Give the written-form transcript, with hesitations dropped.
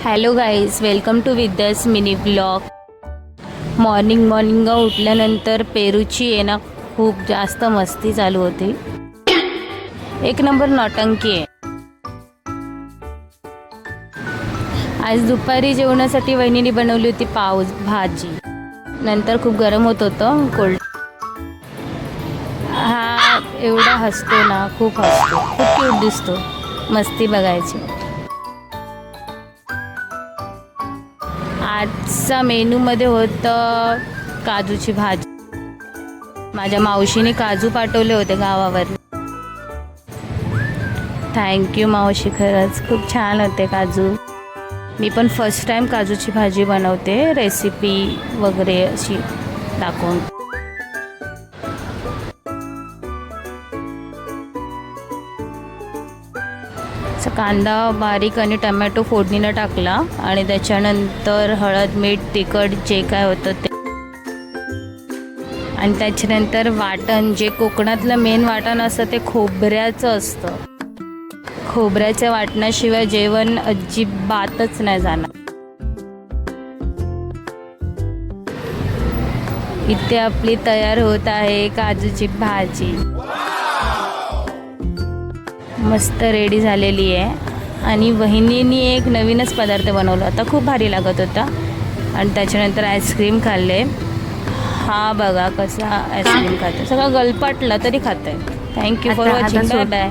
Hello guys, welcome to Vidya's mini blog. Morning उठल्यानंतर पेरूची आहे ना खूप जास्त मस्ती चालू होती. एक नंबर नौटंकी आहे. आज दुपारी जेवणासाठी वहिनीने बनवली होती पाव भाजी. नंतर खूप गरम होत होतं कोल्ड. हा एवढा हसतो ना, खूप हसतो, खूप क्यूट दिसतो. मस्ती बघायची. आजचा मेनूमध्ये होतं काजूची भाजी. माझ्या मावशीने काजू पाठवले होते गावावर. थँक्यू मावशी, खरंच खूप छान होते काजू. मी पण फर्स्ट टाइम काजूची भाजी बनवते, रेसिपी वगैरे अशी दाखवून. कांदा बारीक आणि टमॅटो फोडणीला टाकला आणि त्याच्यानंतर हळद मीठ तिखट जे काय होतं ते, आणि त्याच्यानंतर वाटण, जे कोकणातलं मेन वाटण असतं ते खोबऱ्याचं असतं. खोबऱ्याच्या वाटणाशिवाय जेवण अजिबातच नाही जाणार. इथे आपली तयार होत आहे काजूची भाजी. मस्त रेडी झालेली आहे. आणि वहिनीने एक नवीनच पदार्थ बनवला होता, खूप भारी लागत होता. आणि त्याच्यानंतर आईस्क्रीम खाल्ले. हा बघा कसा आईस्क्रीम खातो, सगळं गलपाटला तरी खात आहे. Thank you for watching. Bye bye.